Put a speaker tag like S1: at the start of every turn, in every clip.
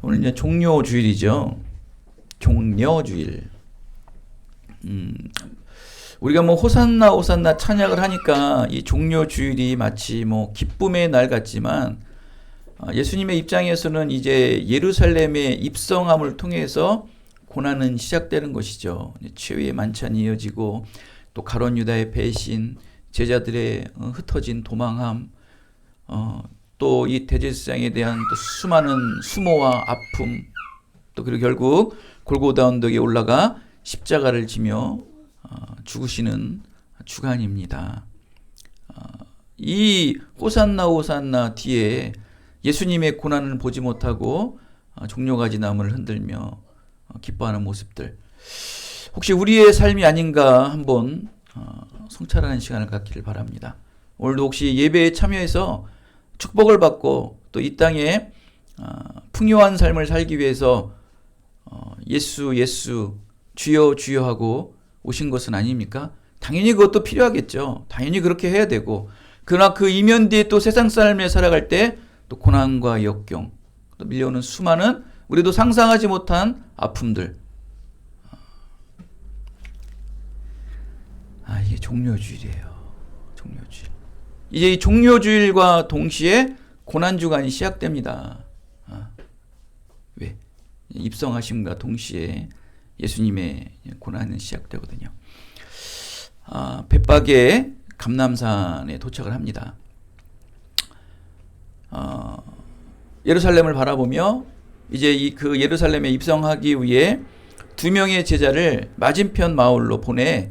S1: 오늘 이제 종료주일이죠. 종려주일. 우리가 뭐 호산나 호산나 찬양을 하니까 이 종료주일이 마치 뭐 기쁨의 날 같지만 예수님의 입장에서는 이제 예루살렘의 입성함을 통해서 고난은 시작되는 것이죠. 최후의 만찬이 이어지고 또 가룟 유다의 배신, 제자들의 흩어진 도망함, 또 이 대제사장에 대한 또 수많은 수모와 아픔, 또 그리고 결국 골고다 언덕에 올라가 십자가를 지며 죽으시는 주간입니다. 이 호산나 호산나 뒤에 예수님의 고난을 보지 못하고 종려가지 나무를 흔들며 기뻐하는 모습들, 혹시 우리의 삶이 아닌가 한번 성찰하는 시간을 갖기를 바랍니다. 오늘도 혹시 예배에 참여해서 축복을 받고 또 이 땅에 풍요한 삶을 살기 위해서 예수 예수 주여 주여 하고 오신 것은 아닙니까? 당연히 그것도 필요하겠죠. 당연히 그렇게 해야 되고, 그러나 그 이면 뒤에 또 세상 삶을 살아갈 때 또 고난과 역경, 또 밀려오는 수많은 우리도 상상하지 못한 아픔들, 이게 종료주일이에요. 종료주일. 이제 이 종료주일과 동시에 고난주간이 시작됩니다. 왜? 입성하심과 동시에 예수님의 고난은 시작되거든요. 벳박의 감람산에 도착을 합니다. 예루살렘을 바라보며 이제 그 예루살렘에 입성하기 위해 2명의 제자를 맞은편 마을로 보내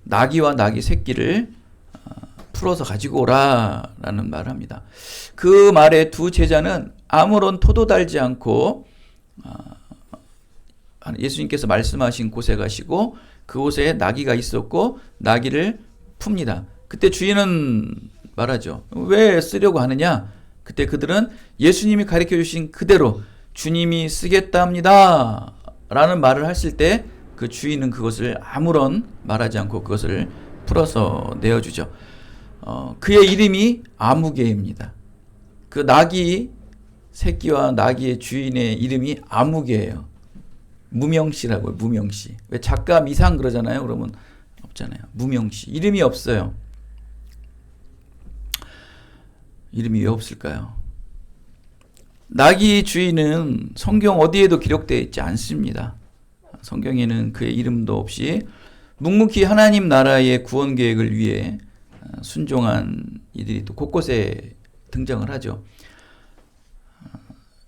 S1: 나귀와 나귀 새끼를 풀어서 가지고 오라라는 말을 합니다. 그 말에 두 제자는 아무런 토도 달지 않고 예수님께서 말씀하신 곳에 가시고 그곳에 나귀가 있었고 나귀를 풉니다. 그때 주인은 말하죠. 왜 쓰려고 하느냐? 그때 그들은 예수님이 가르쳐 주신 그대로 주님이 쓰겠답니다 라는 말을 했을 때 그 주인은 그것을 아무런 말하지 않고 그것을 풀어서 내어주죠. 그의 이름이 아무개입니다. 그 나귀 새끼와 나귀의 주인의 이름이 아무개예요. 무명씨라고요. 무명씨. 왜 작가 미상 그러잖아요. 그러면 없잖아요. 무명씨. 이름이 없어요. 이름이 왜 없을까요? 나귀 주인은 성경 어디에도 기록되어 있지 않습니다. 성경에는 그의 이름도 없이 묵묵히 하나님 나라의 구원 계획을 위해 순종한 이들이 또 곳곳에 등장을 하죠.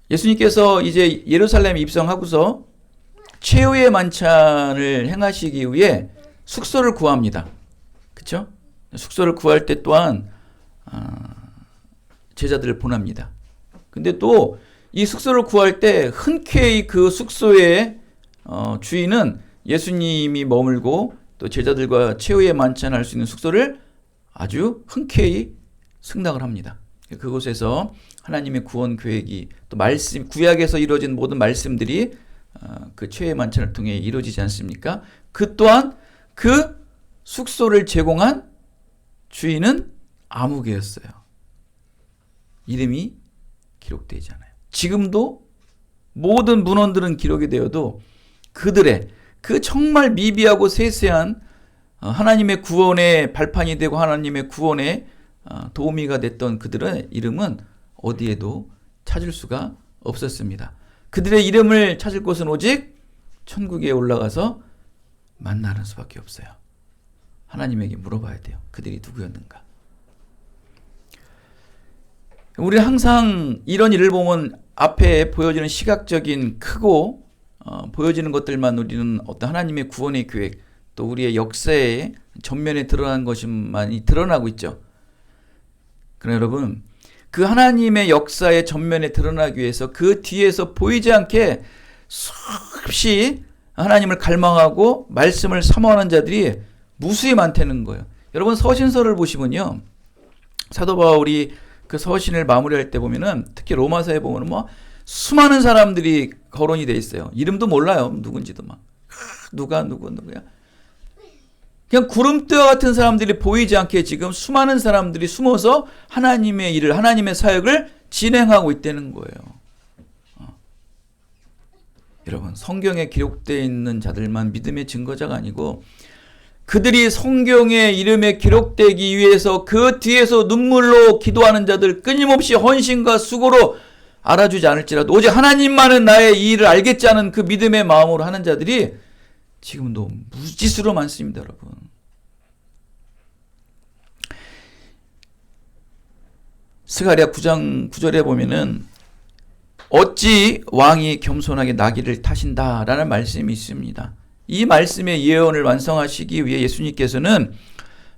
S1: 예수님께서 이제 예루살렘에 입성하고서 최후의 만찬을 행하시기 위해 숙소를 구합니다. 그렇죠? 숙소를 구할 때 또한 제자들을 보냅니다. 근데 또 이 숙소를 구할 때 흔쾌히 그 숙소의 주인은 예수님이 머물고 또 제자들과 최후의 만찬할 수 있는 숙소를 아주 흔쾌히 승낙을 합니다. 그곳에서 하나님의 구원 계획이 또 말씀, 구약에서 이루어진 모든 말씀들이 그 최후의 만찬을 통해 이루어지지 않습니까? 그 또한 그 숙소를 제공한 주인은 아무개였어요. 이름이 기록되지 않아요. 지금도 모든 문헌들은 기록이 되어도 그들의 그 정말 미비하고 세세한 하나님의 구원의 발판이 되고 하나님의 구원의 도우미가 됐던 그들의 이름은 어디에도 찾을 수가 없었습니다. 그들의 이름을 찾을 곳은 오직 천국에 올라가서 만나는 수밖에 없어요. 하나님에게 물어봐야 돼요. 그들이 누구였는가? 우리는 항상 이런 일을 보면 앞에 보여지는 시각적인 크고 보여지는 것들만 우리는 어떤 하나님의 구원의 계획, 또 우리의 역사의 전면에 드러난 것만이 드러나고 있죠. 그러나 여러분, 그 하나님의 역사의 전면에 드러나기 위해서 그 뒤에서 보이지 않게 수없이 하나님을 갈망하고 말씀을 사모하는 자들이 무수히 많다는 거예요. 여러분, 서신서를 보시면요, 사도 바울이 그 서신을 마무리할 때 보면은 특히 로마서에 보면은 뭐 수많은 사람들이 거론이 돼 있어요. 이름도 몰라요. 누군지도 막 누구야. 그냥 구름대와 같은 사람들이 보이지 않게 지금 수많은 사람들이 숨어서 하나님의 일을, 하나님의 사역을 진행하고 있다는 거예요. 여러분, 성경에 기록되어 있는 자들만 믿음의 증거자가 아니고 그들이 성경의 이름에 기록되기 위해서 그 뒤에서 눈물로 기도하는 자들, 끊임없이 헌신과 수고로 알아주지 않을지라도 오직 하나님만은 나의 이 일을 알겠지 하는 그 믿음의 마음으로 하는 자들이 지금도 무지수로 많습니다, 여러분. 스가랴 9장 9절에 보면은 어찌 왕이 겸손하게 나귀를 타신다라는 말씀이 있습니다. 이 말씀의 예언을 완성하시기 위해 예수님께서는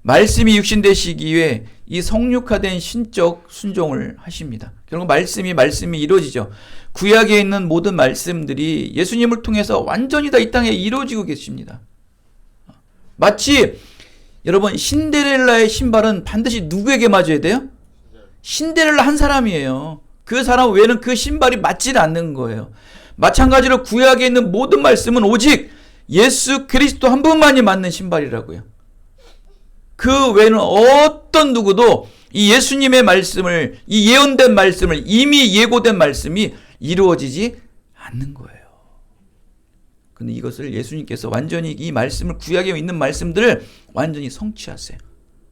S1: 말씀이 육신되시기 위해 이 성육화된 신적 순종을 하십니다. 결국 말씀이 이루어지죠. 구약에 있는 모든 말씀들이 예수님을 통해서 완전히 다 이 땅에 이루어지고 계십니다. 마치 여러분, 신데렐라의 신발은 반드시 누구에게 맞아야 돼요? 신데렐라 한 사람이에요. 그 사람 외에는 그 신발이 맞지 않는 거예요. 마찬가지로 구약에 있는 모든 말씀은 오직 예수 그리스도 한 분만이 맞는 신발이라고요. 그 외에는 어떤 누구도 이 예수님의 말씀을, 이 예언된 말씀을, 이미 예고된 말씀이 이루어지지 않는 거예요. 근데 이것을 예수님께서 완전히 이 말씀을, 구약에 있는 말씀들을 완전히 성취하세요.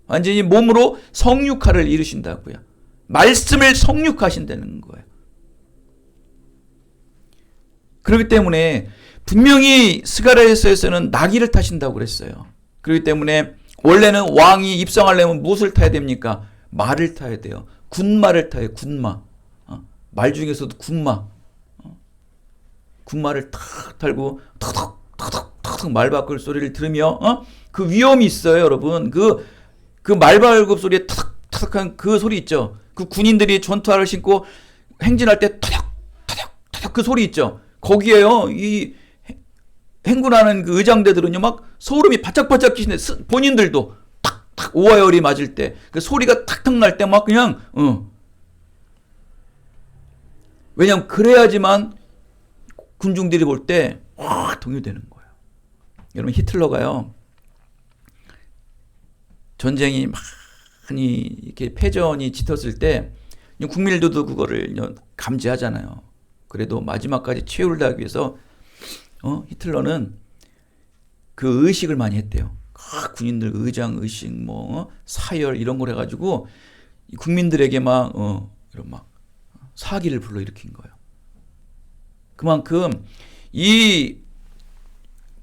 S1: 완전히 몸으로 성육화를 이루신다고요. 말씀을 성육하신다는 거예요. 그렇기 때문에 분명히 스가랴서에서는 나귀를 타신다고 그랬어요. 그렇기 때문에 원래는 왕이 입성하려면 무엇을 타야 됩니까? 말을 타야 돼요. 군마를 타요. 군마. 말 중에서도 군마. 군마를 탁 달고 탁탁탁탁탁 말발굽 소리를 들으며 그 위험이 있어요, 여러분. 그 말발굽 소리에 탁탁탁한 그 소리 있죠. 그 군인들이 전투화를 신고 행진할 때 타닥타닥타닥 그 소리 있죠. 거기에요, 이 행군하는 그 의장대들은요, 막 소름이 바짝바짝 끼시는데 본인들도 탁탁 오화열이 맞을 때 그 소리가 탁탁 날 때 막 그냥 왜냐면 그래야지만 군중들이 볼 때 동요되는 거예요. 여러분, 히틀러가요, 전쟁이 많이 이렇게 패전이 짙었을 때 국민들도 그거를 감지하잖아요. 그래도 마지막까지 최후를 다하기 위해서 히틀러는 그 의식을 많이 했대요. 군인들 의장 의식, 사열 이런 걸 해가지고 국민들에게 막 이런 막 사기를 불러일으킨 거예요. 그만큼 이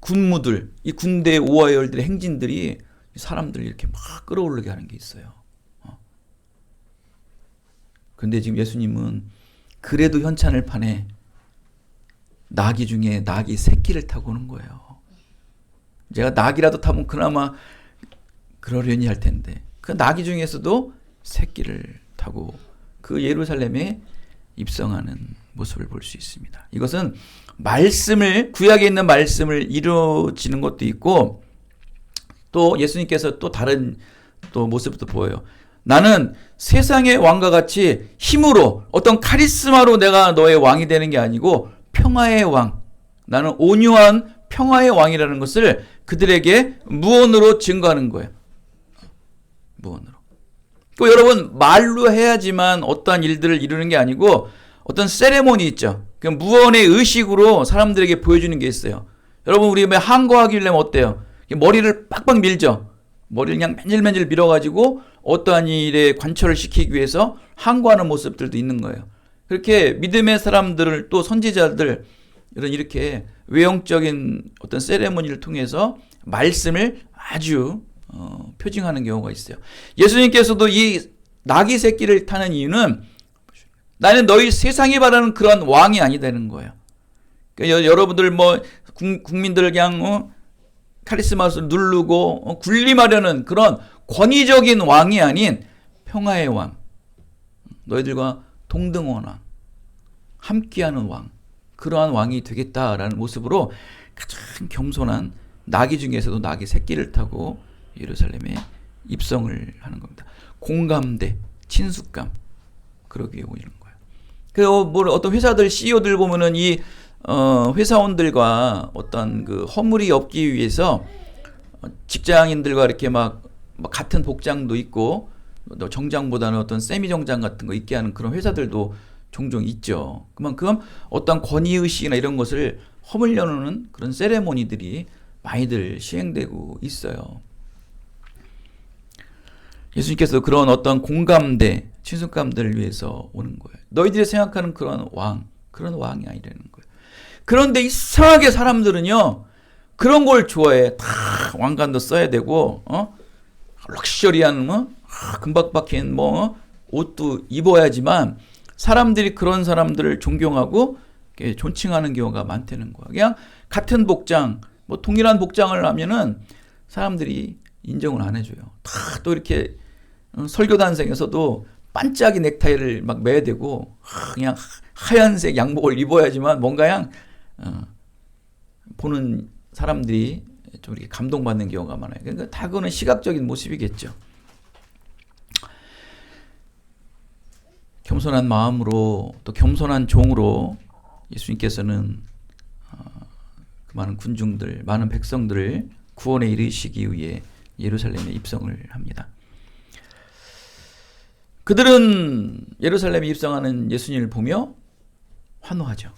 S1: 군무들, 이 군대 오화열들의 행진들이 사람들 이렇게 막 끌어올리게 하는 게 있어요. 그런데 지금 예수님은 그래도 현찬을 파네 나귀 중에 나귀 새끼를 타고 오는 거예요. 제가 나귀라도 타면 그나마 그러려니 할 텐데 그 나귀 중에서도 새끼를 타고 그 예루살렘에 입성하는 모습을 볼 수 있습니다. 이것은 말씀을, 구약에 있는 말씀을 이루어지는 것도 있고, 또 예수님께서 또 다른 또 모습도 보여요. 나는 세상의 왕과 같이 힘으로 어떤 카리스마로 내가 너의 왕이 되는 게 아니고 평화의 왕, 나는 온유한 평화의 왕이라는 것을 그들에게 무언으로 증거하는 거예요. 무언으로. 또 여러분, 말로 해야지만 어떠한 일들을 이루는 게 아니고 어떤 세레모니 있죠. 그 무언의 의식으로 사람들에게 보여주는 게 있어요. 여러분, 우리 항거하기를 하면 어때요? 머리를 빡빡 밀죠. 머리를 그냥 맨질맨질 밀어가지고 어떠한 일에 관철을 시키기 위해서 항거하는 모습들도 있는 거예요. 그렇게 믿음의 사람들을, 또 선지자들, 이렇게 외형적인 어떤 세레모니를 통해서 말씀을 아주 표징하는 경우가 있어요. 예수님께서도 이 나귀 새끼를 타는 이유는 나는 너희 세상이 바라는 그런 왕이 아니다는 거예요. 그러니까 여러분들 국민들을 그냥 카리스마를 누르고 군림하려는 그런 권위적인 왕이 아닌 평화의 왕, 너희들과 동등한 왕, 함께하는 왕, 그러한 왕이 되겠다라는 모습으로 가장 겸손한 나귀 중에서도 나귀 새끼를 타고 예루살렘에 입성을 하는 겁니다. 공감대, 친숙감, 그러기 위해 이런 거예요. 그리고 어떤 회사들 CEO들 보면은 이 회사원들과 어떤 그 허물이 없기 위해서 직장인들과 이렇게 막 같은 복장도 있고 정장보다는 어떤 세미 정장 같은 거 입게 하는 그런 회사들도 종종 있죠. 그만큼 어떤 권위의식이나 이런 것을 허물 여는 그런 세레모니들이 많이들 시행되고 있어요. 예수님께서 그런 어떤 공감대, 친숙감들을 위해서 오는 거예요. 너희들이 생각하는 그런 왕이 아니라는 거예요. 그런데 이상하게 사람들은요, 그런 걸 좋아해. 다 왕관도 써야 되고, 럭셔리한, 금박 박힌 옷도 입어야지만, 사람들이 그런 사람들을 존경하고 존칭하는 경우가 많다는 거야. 그냥 같은 복장, 동일한 복장을 하면은 사람들이 인정을 안 해줘요. 다 또 이렇게 설교단생에서도 반짝이 넥타이를 막 매야 되고, 그냥 하얀색 양복을 입어야지만 뭔가 그냥 보는 사람들이 좀 이렇게 감동받는 경우가 많아요. 그러니까 다 그거는 시각적인 모습이겠죠. 겸손한 마음으로 또 겸손한 종으로 예수님께서는 그 많은 군중들, 많은 백성들을 구원에 이르시기 위해 예루살렘에 입성을 합니다. 그들은 예루살렘에 입성하는 예수님을 보며 환호하죠.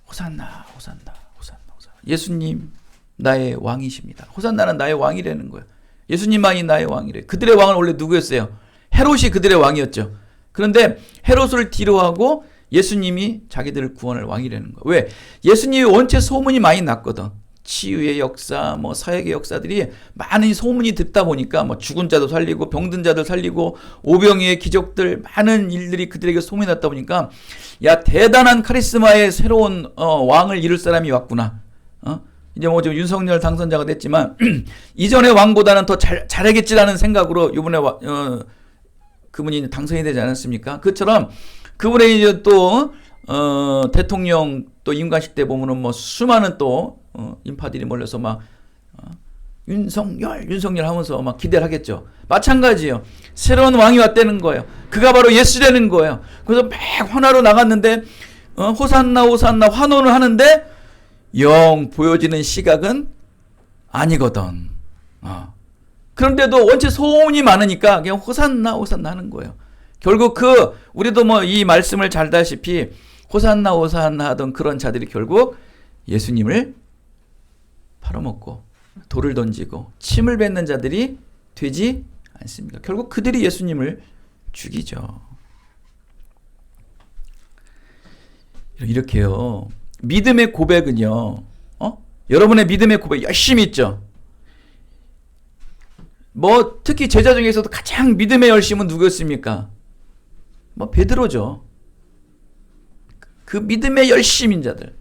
S1: 호산나, 호산나, 호산나, 호산나. 예수님 나의 왕이십니다. 호산나는 나의 왕이라는 거예요. 예수님만이 나의 왕이래. 그들의 왕은 원래 누구였어요? 헤롯이 그들의 왕이었죠. 그런데 헤롯을 뒤로하고 예수님이 자기들을 구원할 왕이라는 거예요. 왜? 예수님이 원체 소문이 많이 났거든. 치유의 역사, 사역의 역사들이 많은 소문이 듣다 보니까 죽은 자도 살리고 병든 자들 살리고 오병이의 기적들, 많은 일들이 그들에게 소문이 났다 보니까 야, 대단한 카리스마의 새로운 왕을 이룰 사람이 왔구나. 이제 지금 윤석열 당선자가 됐지만 이전의 왕보다는 더 잘하겠지라는 생각으로 이번에 그분이 당선이 되지 않았습니까? 그처럼 그분의 이제 또 대통령 또 임관식 때 보면은 수많은 또 인파들이 몰려서 윤석열 하면서 막 기대를 하겠죠. 마찬가지예요. 새로운 왕이 왔다는 거예요. 그가 바로 예수라는 거예요. 그래서 막 환호로 나갔는데 호산나 호산나 환호를 하는데 영 보여지는 시각은 아니거든. 그런데도 원체 소문이 많으니까 그냥 호산나 호산나 하는 거예요. 결국 우리도 이 말씀을 잘 알다시피 호산나 호산나 하던 그런 자들이 결국 예수님을 팔아먹고 돌을 던지고 침을 뱉는 자들이 되지 않습니까? 결국 그들이 예수님을 죽이죠. 이렇게요. 믿음의 고백은요. 여러분의 믿음의 고백 열심히 있죠. 특히 제자 중에서도 가장 믿음의 열심은 누구였습니까? 베드로죠. 그 믿음의 열심인 자들.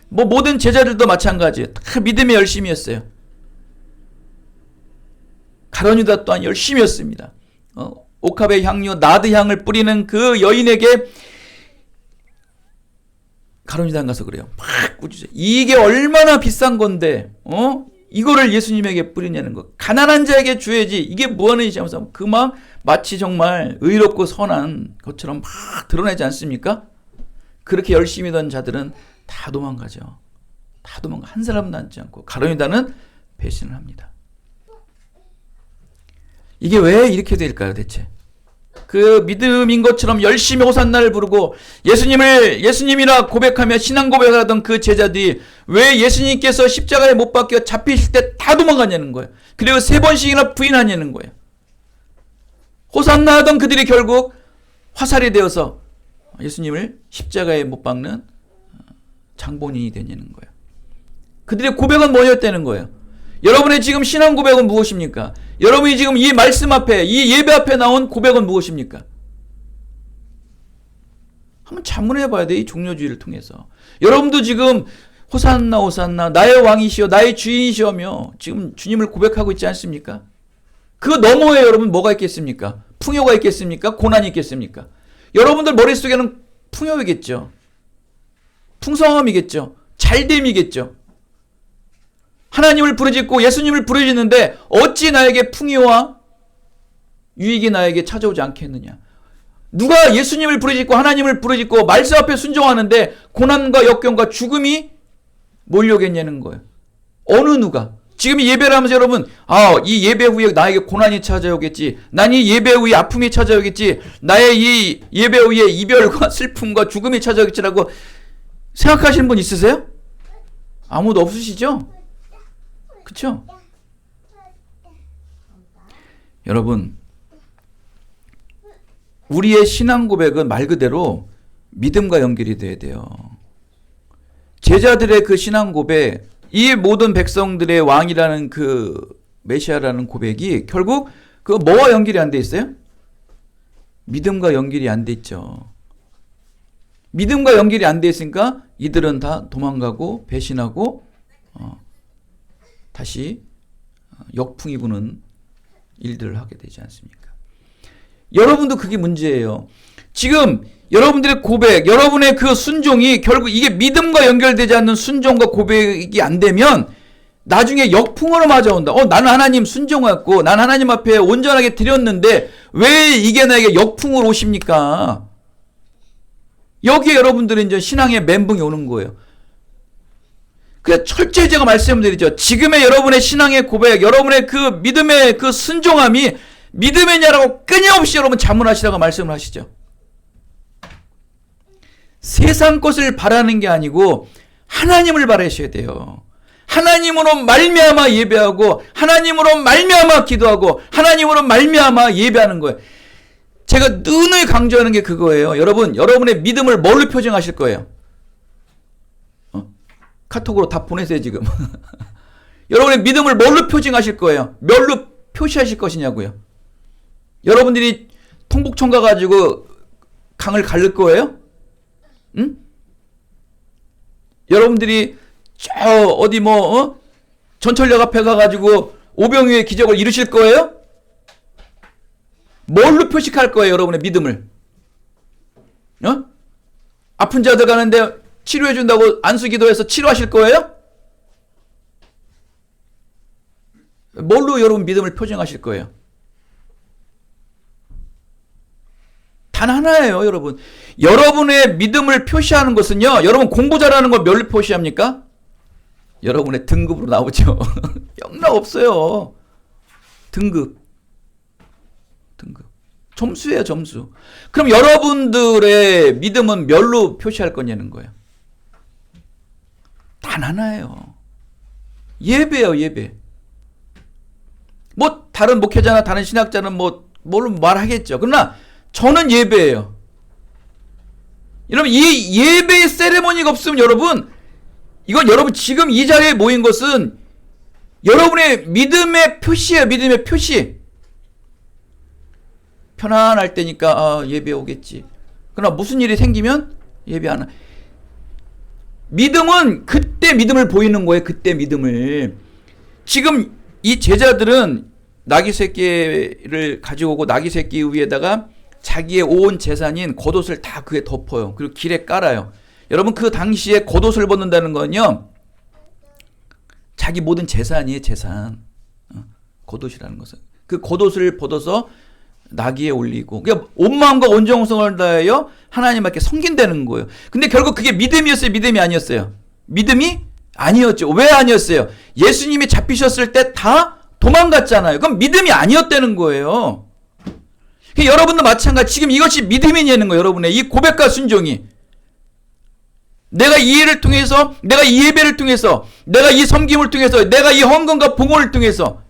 S1: 모든 제자들도 마찬가지예요. 다 믿음의 열심이었어요. 가룟유다 또한 열심이었습니다. 옥합의 향료 나드 향을 뿌리는 그 여인에게 가룟유다에 가서 그래요. 막 꾸짖어요. 이게 얼마나 비싼 건데, 이거를 예수님에게 뿌리냐는 거. 가난한 자에게 줘야지. 이게 뭐하는 짓이야 하면서 그 마음 마치 정말 의롭고 선한 것처럼 막 드러내지 않습니까? 그렇게 열심히 던 자들은 다 도망가죠. 다 도망가. 한 사람 남지 않고 가룟유다는 배신을 합니다. 이게 왜 이렇게 될까요, 대체? 그 믿음인 것처럼 열심히 호산나를 부르고 예수님이라 고백하며 신앙 고백하던 그 제자들이 왜 예수님께서 십자가에 못 박혀 잡히실 때 다 도망가냐는 거예요. 그리고 3번씩이나 부인하냐는 거예요. 호산나 하던 그들이 결국 화살이 되어서 예수님을 십자가에 못 박는 장본인이 되냐는 거예요. 그들의 고백은 뭐였다는 거예요. 여러분의 지금 신앙 고백은 무엇입니까? 여러분이 지금 이 말씀 앞에, 이 예배 앞에 나온 고백은 무엇입니까? 한번 자문해 봐야 돼, 이 종료주의를 통해서. 여러분도 지금 호산나 호산나 나의 왕이시여 나의 주인이시오며 지금 주님을 고백하고 있지 않습니까? 그 너머에 여러분 뭐가 있겠습니까? 풍요가 있겠습니까? 고난이 있겠습니까? 여러분들 머릿속에는 풍요이겠죠. 풍성함이겠죠. 잘됨이겠죠. 하나님을 부르짖고 예수님을 부르짖는데 어찌 나에게 풍요와 유익이 나에게 찾아오지 않겠느냐. 누가 예수님을 부르짖고 하나님을 부르짖고 말씀 앞에 순종하는데 고난과 역경과 죽음이 몰려오겠냐는 거예요. 어느 누가. 지금 이 예배를 하면서 여러분 이 예배 후에 나에게 고난이 찾아오겠지. 난 이 예배 후에 아픔이 찾아오겠지. 나의 이 예배 후에 이별과 슬픔과 죽음이 찾아오겠지라고 생각하시는 분 있으세요? 아무도 없으시죠? 그쵸? 여러분, 우리의 신앙 고백은 말 그대로 믿음과 연결이 돼야 돼요. 제자들의 그 신앙 고백, 이 모든 백성들의 왕이라는 그 메시아라는 고백이 결국 그 뭐와 연결이 안 돼 있어요? 믿음과 연결이 안 돼 있죠. 믿음과 연결이 안 돼 있으니까 이들은 다 도망가고 배신하고 다시 역풍이 부는 일들을 하게 되지 않습니까? 여러분도 그게 문제예요. 지금 여러분들의 고백, 여러분의 그 순종이 결국 이게 믿음과 연결되지 않는 순종과 고백이 안 되면 나중에 역풍으로 맞아온다. 나는 하나님 순종했고 난 하나님 앞에 온전하게 드렸는데 왜 이게 나에게 역풍으로 오십니까? 여기에 여러분들은 이제 신앙의 멘붕이 오는 거예요. 그래서 철저히 제가 말씀드리죠. 지금의 여러분의 신앙의 고백, 여러분의 그 믿음의 그 순종함이 믿음이냐라고 끊임없이 여러분 자문하시다가 말씀을 하시죠. 세상 것을 바라는 게 아니고 하나님을 바라셔야 돼요. 하나님으로 말미암아 예배하고 하나님으로 말미암아 기도하고 하나님으로 말미암아 예배하는 거예요. 제가 늘 강조하는 게 그거예요. 여러분, 여러분의 믿음을 뭘로 표정하실 거예요? 카톡으로 답 보내세요 지금. 여러분의 믿음을 뭘로 표정하실 거예요? 뭘로 표시하실 것이냐고요. 여러분들이 통북청 가가지고 강을 가를 거예요? 응? 여러분들이 저 어디 전철역 앞에 가가지고 오병이의 기적을 이루실 거예요? 뭘로 표식할 거예요, 여러분의 믿음을? 아픈 자들 가는데 치료해준다고 안수기도해서 치료하실 거예요? 뭘로 여러분 믿음을 표정하실 거예요? 단 하나예요, 여러분. 여러분의 믿음을 표시하는 것은요, 여러분 공부 잘하는 걸 뭘로 표시합니까? 여러분의 등급으로 나오죠. 영락 없어요. 등급. 점수예요, 점수. 그럼 여러분들의 믿음은 뭘로 표시할 거냐는 거예요. 단 하나예요. 예배예요, 예배. 다른 목회자나 다른 신학자는 뭘로 말하겠죠. 그러나 저는 예배예요. 여러분, 이 예배의 세레모니가 없으면 이건 여러분 지금 이 자리에 모인 것은 여러분의 믿음의 표시예요, 믿음의 표시. 편안할 때니까 예배 오겠지. 그러나 무슨 일이 생기면 예배 안 하. 믿음은 그때 믿음을 보이는 거예요. 그때 믿음을. 지금 이 제자들은 나귀 새끼를 가지고 오고 나귀 새끼 위에다가 자기의 온 재산인 겉옷을 다 그에 덮어요. 그리고 길에 깔아요. 여러분 그 당시에 겉옷을 벗는다는 건요, 자기 모든 재산이에요. 재산. 겉옷이라는 것은. 그 겉옷을 벗어서 나귀에 올리고, 그러니까 온 마음과 온 정성을 다하여 하나님 앞에 섬긴다는 거예요. 근데 결국 그게 믿음이었어요, 믿음이 아니었어요? 믿음이 아니었죠. 왜 아니었어요? 예수님이 잡히셨을 때 다 도망갔잖아요. 그럼 믿음이 아니었다는 거예요. 여러분도 마찬가지. 지금 이것이 믿음이냐는 거예요. 여러분의 이 고백과 순종이. 내가 이 일을 통해서, 내가 이 예배를 통해서, 내가 이 섬김을 통해서, 내가 이 헌금과 봉헌을 통해서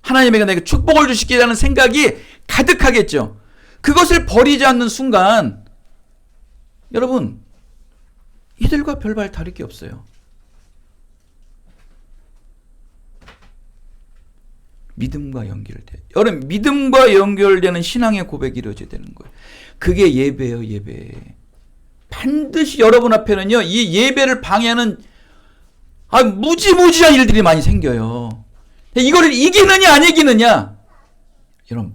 S1: 하나님에게 내게 축복을 주시기라는 생각이 가득하겠죠. 그것을 버리지 않는 순간 여러분 이들과 별반 다를 게 없어요. 믿음과 연결돼. 여러분 믿음과 연결되는 신앙의 고백이 이루어져야 되는 거예요. 그게 예배예요, 예배. 반드시 여러분 앞에는요, 이 예배를 방해하는 무지무지한 일들이 많이 생겨요. 이거를 이기느냐 안 이기느냐. 여러분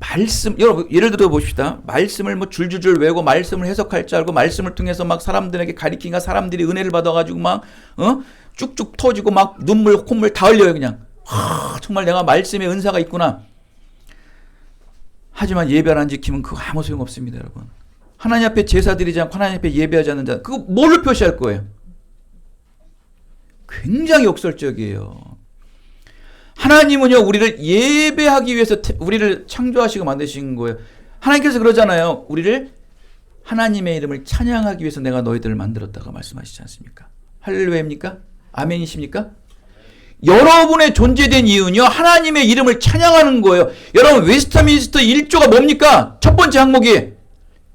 S1: 예를 들어 봅시다. 말씀을 줄줄줄 외우고 말씀을 해석할 줄 알고 말씀을 통해서 막 사람들에게 가리키니까 사람들이 은혜를 받아가지고 막 쭉쭉 터지고 막 눈물 콧물 다 흘려요. 그냥 정말 내가 말씀에 은사가 있구나. 하지만 예배를 안 지키면 그거 아무 소용 없습니다, 여러분. 하나님 앞에 제사 드리지 않고 하나님 앞에 예배하지 않는 자, 그거 뭘로 표시할 거예요? 굉장히 역설적이에요. 하나님은요, 우리를 예배하기 위해서 우리를 창조하시고 만드신 거예요. 하나님께서 그러잖아요. 우리를 하나님의 이름을 찬양하기 위해서 내가 너희들을 만들었다고 말씀하시지 않습니까? 할렐루야입니까? 아멘이십니까? 여러분의 존재된 이유는요, 하나님의 이름을 찬양하는 거예요. 여러분, 웨스트민스터 1조가 뭡니까? 첫 번째 항목이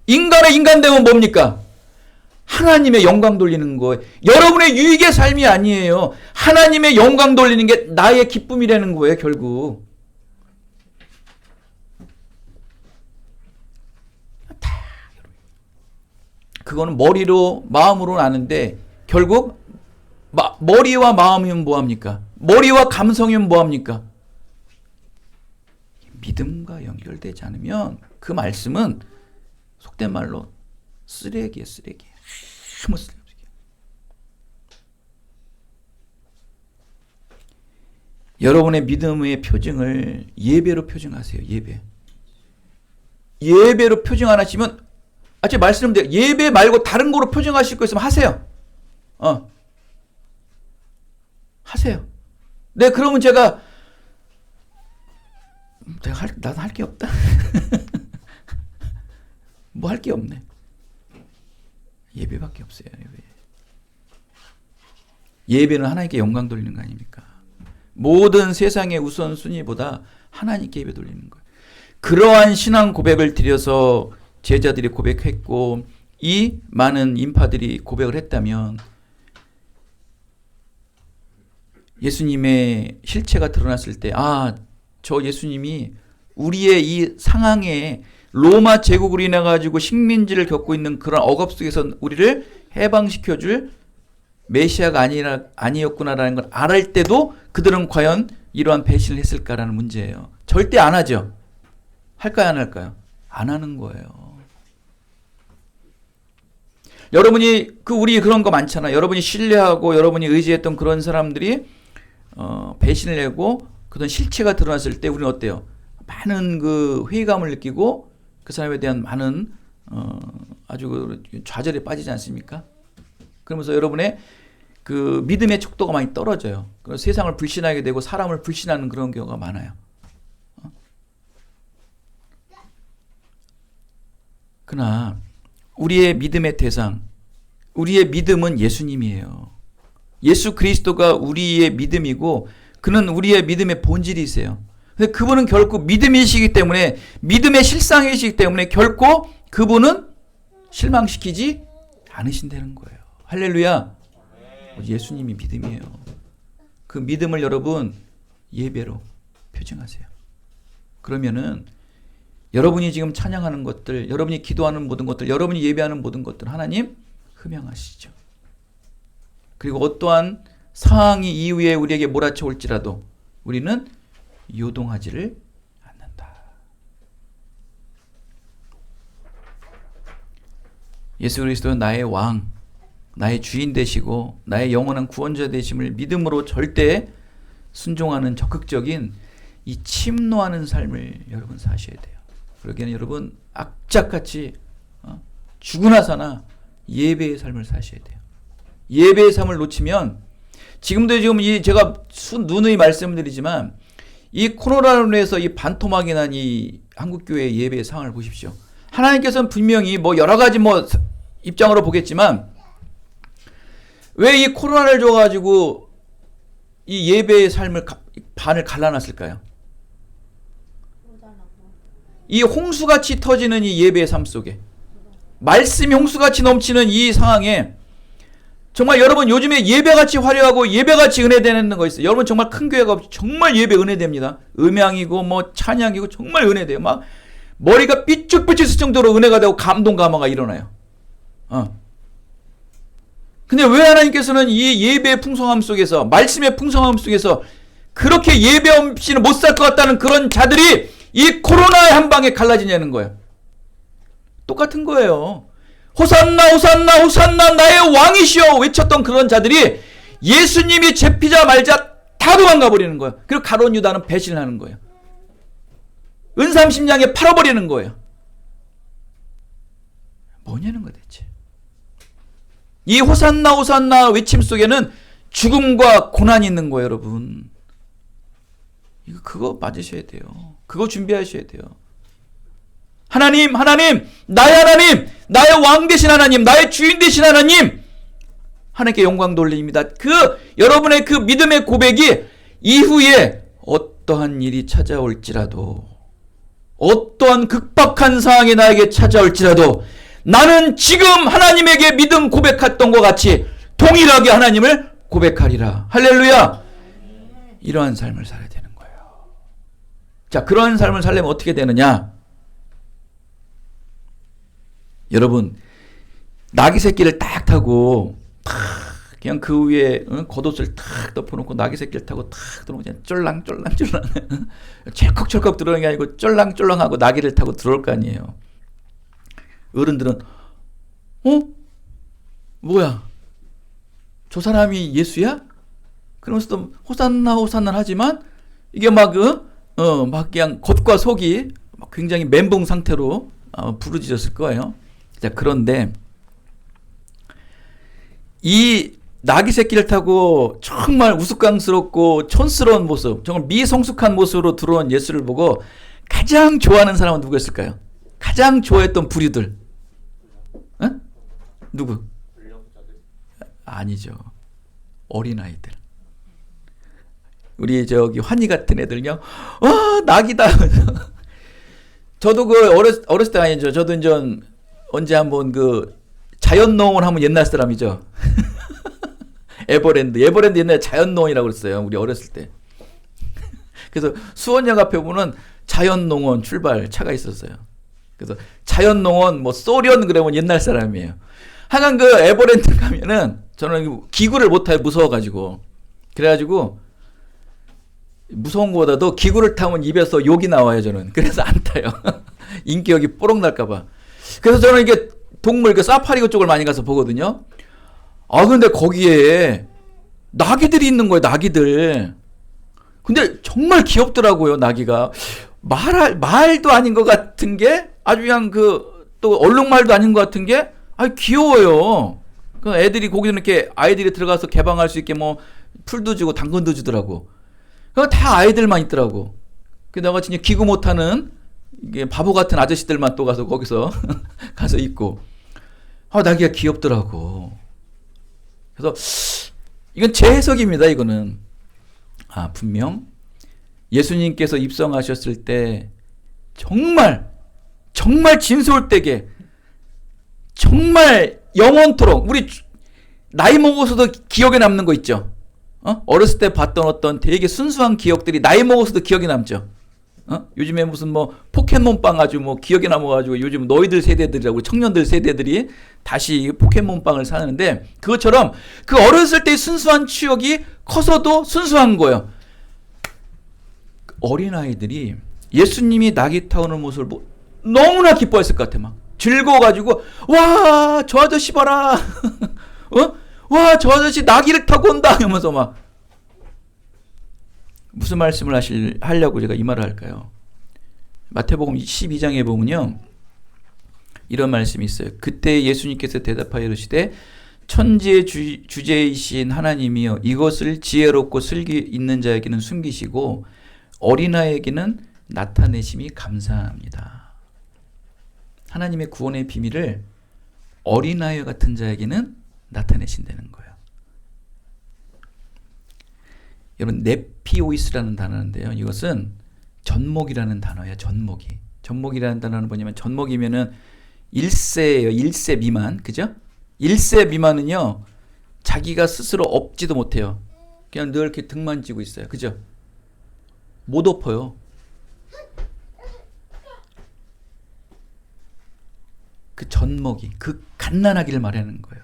S1: 인간의 인간됨은 뭡니까? 하나님의 영광 돌리는 거예요. 여러분의 유익의 삶이 아니에요. 하나님의 영광 돌리는 게 나의 기쁨이라는 거예요, 결국. 그거는 머리로 마음으로는 아는데 결국 머리와 마음이면 뭐합니까? 머리와 감성이면 뭐합니까? 믿음과 연결되지 않으면 그 말씀은 속된 말로 쓰레기예요, 쓰레기. 아무 쓸데없어요. 여러분의 믿음의 표징을 예배로 표징하세요. 예배로 표징 안 하시면 제가 말씀드려요. 예배 말고 다른 거로 표징하실 거 있으면 하세요. 하세요. 네, 그러면 나도 할 게 없다. 뭐 할 게 없네. 예배밖에 없어요. 예배는 하나님께 영광 돌리는 거 아닙니까? 모든 세상의 우선순위보다 하나님께 예배 돌리는 거예요. 그러한 신앙 고백을 드려서 제자들이 고백했고 이 많은 인파들이 고백을 했다면 예수님의 실체가 드러났을 때 저 예수님이 우리의 이 상황에 로마 제국으로 인해 가지고 식민지를 겪고 있는 그런 억압 속에서 우리를 해방시켜줄 메시아가 아니었구나라는 걸 알을 때도 그들은 과연 이러한 배신을 했을까라는 문제예요. 절대 안 하죠. 할까요, 안 할까요? 안 하는 거예요. 여러분이 우리 그런 거 많잖아요. 여러분이 신뢰하고 여러분이 의지했던 그런 사람들이 배신을 내고 그런 실체가 드러났을 때 우리는 어때요? 많은 그 회의감을 느끼고 그 사람에 대한 많은 아주 좌절에 빠지지 않습니까? 그러면서 여러분의 그 믿음의 척도가 많이 떨어져요. 그래서 세상을 불신하게 되고 사람을 불신하는 그런 경우가 많아요. 그러나 우리의 믿음의 대상, 우리의 믿음은 예수님이에요. 예수 그리스도가 우리의 믿음이고 그는 우리의 믿음의 본질이세요. 근데 그분은 결코 믿음이시기 때문에 믿음의 실상이시기 때문에 결코 그분은 실망시키지 않으신다는 거예요. 할렐루야. 예수님이 믿음이에요. 그 믿음을 여러분 예배로 표징하세요. 그러면은 여러분이 지금 찬양하는 것들, 여러분이 기도하는 모든 것들, 여러분이 예배하는 모든 것들 하나님 흠양하시죠. 그리고 어떠한 상황이 이후에 우리에게 몰아쳐 올지라도 우리는 요동하지를 않는다. 예수 그리스도는 나의 왕, 나의 주인 되시고 나의 영원한 구원자 되심을 믿음으로 절대 순종하는 적극적인 이 침노하는 삶을 여러분 사셔야 돼요. 그러기에는 여러분 악착같이 죽으나 사나 예배의 삶을 사셔야 돼요. 예배의 삶을 놓치면 지금도 제가 누누이 말씀드리지만 이 코로나로 인해서 이 반토막이 난 이 한국교회 예배의 상황을 보십시오. 하나님께서는 분명히 여러 가지 입장으로 보겠지만 왜 이 코로나를 줘가지고 이 예배의 삶을 반을 갈라놨을까요? 이 홍수같이 터지는 이 예배의 삶 속에 말씀이 홍수같이 넘치는 이 상황에 정말 여러분 요즘에 예배같이 화려하고 예배같이 은혜되는 거 있어요. 여러분 정말 큰 교회가 없이 정말 예배 은혜됩니다. 음향이고 찬양이고 정말 은혜돼요. 막 머리가 삐쭉삐쭉 쓸 정도로 은혜가 되고 감동 감화가 일어나요. 근데 왜 하나님께서는 이 예배의 풍성함 속에서 말씀의 풍성함 속에서 그렇게 예배 없이는 못 살 것 같다는 그런 자들이 이 코로나의 한 방에 갈라지냐는 거예요. 똑같은 거예요. 호산나 호산나 호산나 나의 왕이시여 외쳤던 그런 자들이 예수님이 잡히자마자 다 도망가 버리는 거예요. 그리고 가룟 유다는 배신을 하는 거예요. 은삼십냥에 팔아버리는 거예요. 뭐냐는 거 대체. 이 호산나 호산나 외침 속에는 죽음과 고난이 있는 거예요, 여러분. 그거 맞으셔야 돼요. 그거 준비하셔야 돼요. 하나님, 나의 왕 되신 하나님, 나의 주인 되신 하나님, 하나님께 영광 돌립니다. 여러분의 그 믿음의 고백이 이후에 어떠한 일이 찾아올지라도, 어떠한 극박한 상황이 나에게 찾아올지라도 나는 지금 하나님에게 믿음 고백했던 것 같이 동일하게 하나님을 고백하리라. 할렐루야. 이러한 삶을 살아야 되는 거예요. 자, 그러한 삶을 살려면 어떻게 되느냐? 여러분, 나귀 새끼를 딱 타고 그냥 그 위에 겉옷을 탁 덮어놓고 나귀 새끼를 타고 탁 들어오면 그냥 쫄랑쫄랑쫄랑 철컥철컥 들어오는 게 아니고 쫄랑쫄랑하고 나귀를 타고 들어올 거 아니에요. 어른들은 뭐야? 저 사람이 예수야? 그러면서도 호산나 호산나 하지만 이게 막 그냥 겉과 속이 굉장히 멘붕 상태로 부르짖었을 거예요. 자, 그런데 이 나귀 새끼를 타고 정말 우스꽝스럽고 촌스러운 모습, 정말 미성숙한 모습으로 들어온 예수를 보고 가장 좋아하는 사람은 누구였을까요? 가장 좋아했던 부류들. 누구? 아니죠. 어린아이들. 우리 환희 같은 애들요. 낙이다. 저도 어렸을 때 아니죠. 저도 이제 언제 한번 자연농원 하면 옛날 사람이죠. 에버랜드 옛날에 자연농원이라고 그랬어요. 우리 어렸을 때. 그래서 수원역 앞에 보면 자연농원 출발 차가 있었어요. 그래서 자연농원 소련 그러면 옛날 사람이에요. 하여간 에버랜드 가면은 저는 기구를 못 타요. 무서워가지고. 그래가지고 무서운 거보다도 기구를 타면 입에서 욕이 나와요. 저는. 그래서 안 타요. 인격이 뽀록 날까봐. 그래서 저는 이게 동물 사파리 쪽을 많이 가서 보거든요. 근데 거기에 나귀들이 있는 거예요. 나귀들. 근데 정말 귀엽더라고요. 나귀가. 말도 아닌 것 같은 게 아주 그냥 또 얼룩말도 아닌 것 같은 게 귀여워요. 애들이 거기서 이렇게 아이들이 들어가서 개방할 수 있게 풀도 주고 당근도 주더라고. 다 아이들만 있더라고. 내가 진짜 기구 못하는 이게 바보 같은 아저씨들만 또 가서 거기서 가서 있고. 나귀가 귀엽더라고. 그래서 이건 제 해석입니다. 이거는 분명 예수님께서 입성하셨을 때 정말 진솔되게 정말 영원토록 우리 나이 먹어서도 기억에 남는 거 있죠. 어렸을 때 봤던 어떤 되게 순수한 기억들이 나이 먹어서도 기억에 남죠. 요즘에 무슨 포켓몬빵 아주 기억에 남아가지고 요즘 너희들 세대들이라고 청년들 세대들이 다시 포켓몬빵을 사는데 그것처럼 그 어렸을 때의 순수한 추억이 커서도 순수한 거예요. 어린아이들이 예수님이 낙이 타오는 모습을 너무나 기뻐했을 것 같아. 즐거워가지고 와, 저 아저씨 봐라. 와, 저 아저씨 나귀를 타고 온다 이러면서 무슨 말씀을 하려고 제가 이 말을 할까요? 마태복음 12장에 보면요. 이런 말씀이 있어요. 그때 예수님께서 대답하여 이르시되 천지의 주제이신 하나님이여 이것을 지혜롭고 슬기 있는 자에게는 숨기시고 어린아이에게는 나타내심이 감사합니다. 하나님의 구원의 비밀을 어린아이 같은 자에게는 나타내신다는 거예요. 여러분 네피오이스라는 단어인데요. 이것은 젖먹이라는 단어예요. 젖먹이라는 단어는 뭐냐면 젖먹이면은 1세예요. 1세 미만. 그죠? 1세 미만은요. 자기가 스스로 업지도 못해요. 그냥 늘 이렇게 등만 쥐고 있어요. 그죠? 못 엎어요. 그 젖먹이, 그 갓난아기를 말하는 거예요.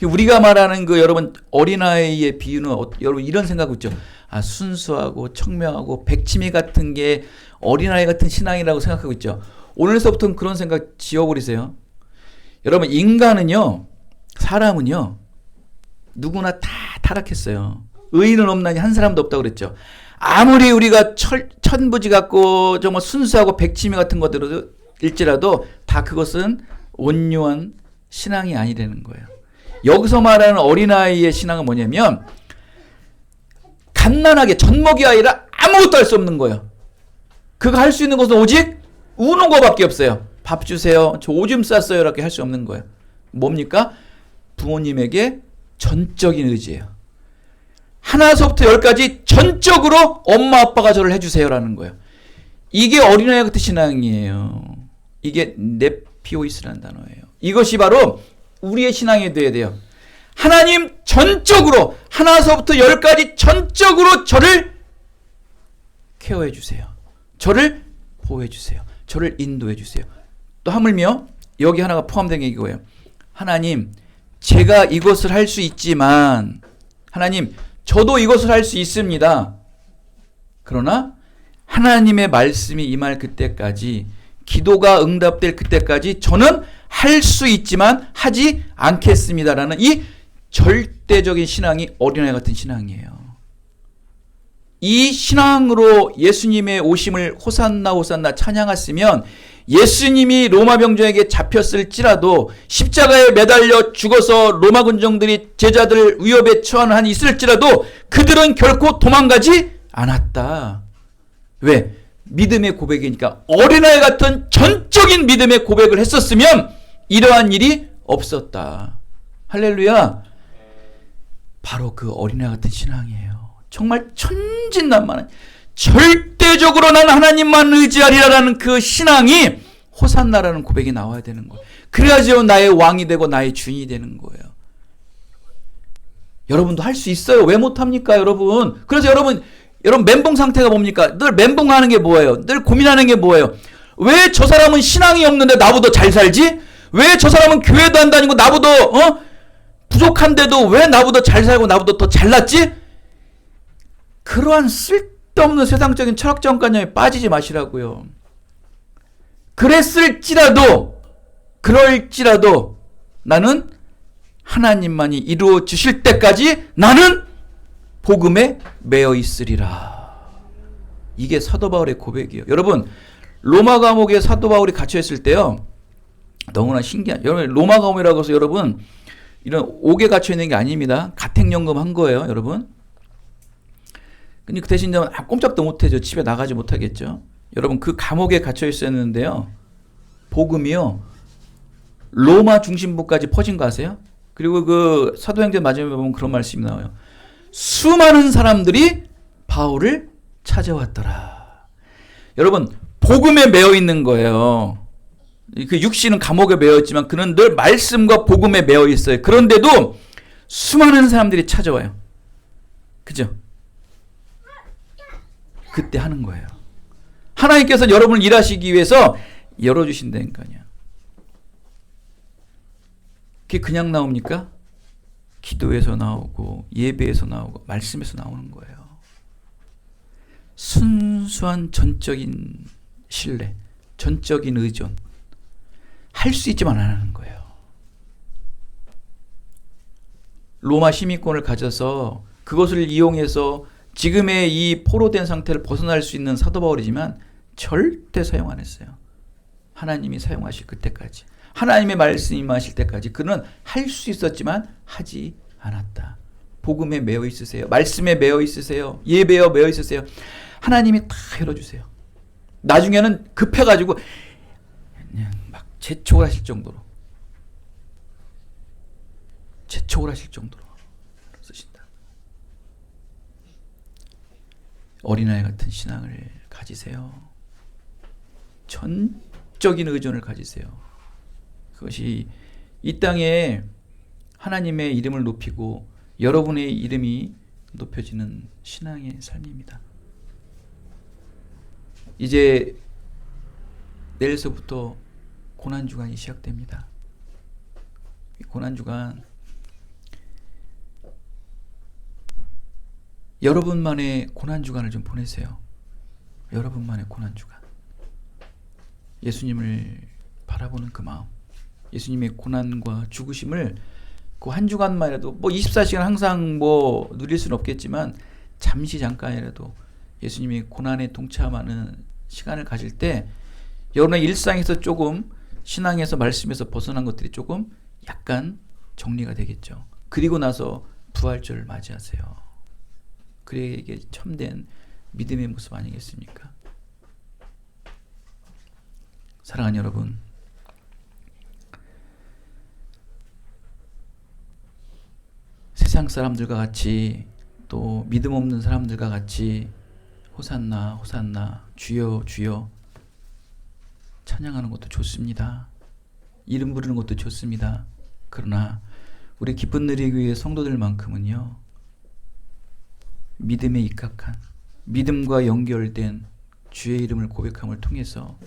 S1: 우리가 말하는 여러분 어린아이의 비유는 여러분 이런 생각 있죠. 순수하고 청명하고 백치미 같은 게 어린아이 같은 신앙이라고 생각하고 있죠. 오늘서부터는 그런 생각 지워버리세요. 여러분 인간은요, 사람은요, 누구나 다 타락했어요. 의인은 없나니 한 사람도 없다고 그랬죠. 아무리 우리가 천부지 같고 정말 순수하고 백치미 같은 것들일지라도 다 그것은 온유한 신앙이 아니라는 거예요. 여기서 말하는 어린아이의 신앙은 뭐냐면 갓난하게 젖먹이 아이라 아무것도 할 수 없는 거예요. 그거 할 수 있는 것은 오직 우는 거밖에 없어요. 밥 주세요. 저 오줌 쌌어요. 이렇게 할 수 없는 거예요. 뭡니까? 부모님에게 전적인 의지예요. 하나서부터 열까지 전적으로 엄마 아빠가 저를 해주세요라는 거예요. 이게 어린아이 같은 신앙이에요. 이게 네피오이스라는 단어예요. 이것이 바로 우리의 신앙이 되어야 돼요. 하나님 전적으로 하나서부터 열까지 전적으로 저를 케어해 주세요. 저를 보호해 주세요. 저를 인도해 주세요. 또 하물며 여기 하나가 포함된 게 이거예요. 하나님, 제가 이것을 할 수 있지만 하나님, 저도 이것을 할 수 있습니다. 그러나 하나님의 말씀이 임할 그때까지, 기도가 응답될 그때까지 저는 할 수 있지만 하지 않겠습니다라는 이 절대적인 신앙이 어린아이 같은 신앙이에요. 이 신앙으로 예수님의 오심을 호산나 호산나 찬양했으면 예수님이 로마 병정에게 잡혔을지라도 십자가에 매달려 죽어서 로마 군정들이 제자들 위협에 처한 한이 있을지라도 그들은 결코 도망가지 않았다. 왜? 믿음의 고백이니까. 어린아이 같은 전적인 믿음의 고백을 했었으면 이러한 일이 없었다. 할렐루야. 바로 그 어린아이 같은 신앙이에요. 정말 천진난만한, 절대적으로 난 하나님만 의지하리라라는 그 신앙이 호산나라는 고백이 나와야 되는 거예요. 그래야지요 나의 왕이 되고 나의 주인이 되는 거예요. 여러분도 할 수 있어요. 왜 못합니까 여러분? 그래서 여러분 멘붕 상태가 뭡니까? 늘 멘붕하는 게 뭐예요? 늘 고민하는 게 뭐예요? 왜 저 사람은 신앙이 없는데 나보다 잘 살지? 왜 저 사람은 교회도 안 다니고 나보다 부족한데도 왜 나보다 잘 살고 나보다 더 잘났지? 그러한 쓸데없는 세상적인 철학정관념에 빠지지 마시라고요. 그럴지라도 나는 하나님만이 이루어 주실 때까지 나는 복음에 매여 있으리라. 이게 사도 바울의 고백이에요. 여러분, 로마 감옥에 사도 바울이 갇혀 있을 때요, 너무나 신기한, 여러분 로마 감옥이라고 해서 여러분 이런 옥에 갇혀 있는 게 아닙니다. 가택연금 한 거예요, 여러분. 근데 그 대신 꼼짝도 못해죠. 집에 나가지 못하겠죠. 여러분 그 감옥에 갇혀 있었는데요, 복음이요 로마 중심부까지 퍼진 거 아세요? 그리고 그 사도행전 마지막에 보면 그런 말씀이 나와요. 수많은 사람들이 바울을 찾아왔더라. 여러분 복음에 매여 있는 거예요. 그 육신은 감옥에 매여 있지만 그는 늘 말씀과 복음에 매여 있어요. 그런데도 수많은 사람들이 찾아와요. 그죠? 그때 하는 거예요. 하나님께서 여러분을 일하시기 위해서 열어주신다니까요. 그게 그냥 나옵니까? 기도에서 나오고 예배에서 나오고 말씀에서 나오는 거예요. 순수한 전적인 신뢰, 전적인 의존. 할 수 있지만 안 하는 거예요. 로마 시민권을 가져서 그것을 이용해서 지금의 이 포로된 상태를 벗어날 수 있는 사도 바울이지만 절대 사용 안 했어요. 하나님이 사용하실 그때까지, 하나님의 말씀이 임하실 때까지 그는 할 수 있었지만 하지 않았다. 복음에 매여 있으세요. 말씀에 매여 있으세요. 예배에 매여 있으세요. 하나님이 다 열어주세요. 나중에는 급해가지고 그냥 막 재촉을 하실 정도로 쓰신다. 어린아이 같은 신앙을 가지세요. 전적인 의존을 가지세요. 그것이 이 땅에 하나님의 이름을 높이고 여러분의 이름이 높여지는 신앙의 삶입니다. 이제 내일서부터 고난주간이 시작됩니다. 이 고난주간 여러분만의 고난주간을 좀 보내세요. 여러분만의 고난주간. 예수님을 바라보는 그 마음, 예수님의 고난과 죽으심을 그 한 주간만이라도 24시간 항상 누릴 수는 없겠지만 잠시 잠깐이라도 예수님이 고난에 동참하는 시간을 가질 때 여러분의 일상에서 조금 신앙에서 말씀에서 벗어난 것들이 조금 약간 정리가 되겠죠. 그리고 나서 부활절을 맞이하세요. 그게 이게 참된 믿음의 모습 아니겠습니까? 사랑하는 여러분, 세상 사람들과 같이 또 믿음 없는 사람들과 같이 호산나 호산나 주여 주여 찬양하는 것도 좋습니다. 이름 부르는 것도 좋습니다. 그러나 우리 기쁜 누리교회 성도들만큼은요, 믿음에 입각한, 믿음과 연결된 주의 이름을 고백함을 통해서,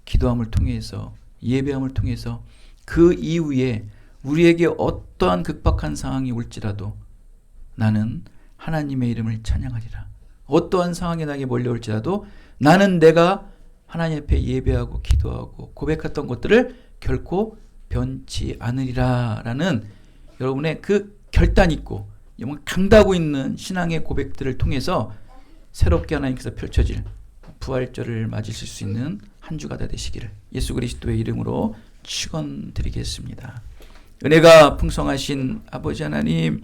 S1: 기도함을 통해서, 예배함을 통해서 그 이후에 우리에게 어떠한 극박한 상황이 올지라도 나는 하나님의 이름을 찬양하리라. 어떠한 상황이 나에게 몰려올지라도 나는 내가 하나님 앞에 예배하고 기도하고 고백했던 것들을 결코 변치 않으리라 라는 여러분의 그 결단 있고 정말 강다고 있는 신앙의 고백들을 통해서 새롭게 하나님께서 펼쳐질 부활절을 맞으실 수 있는 한 주가 다 되시기를 예수 그리스도의 이름으로 축원드리겠습니다. 은혜가 풍성하신 아버지 하나님,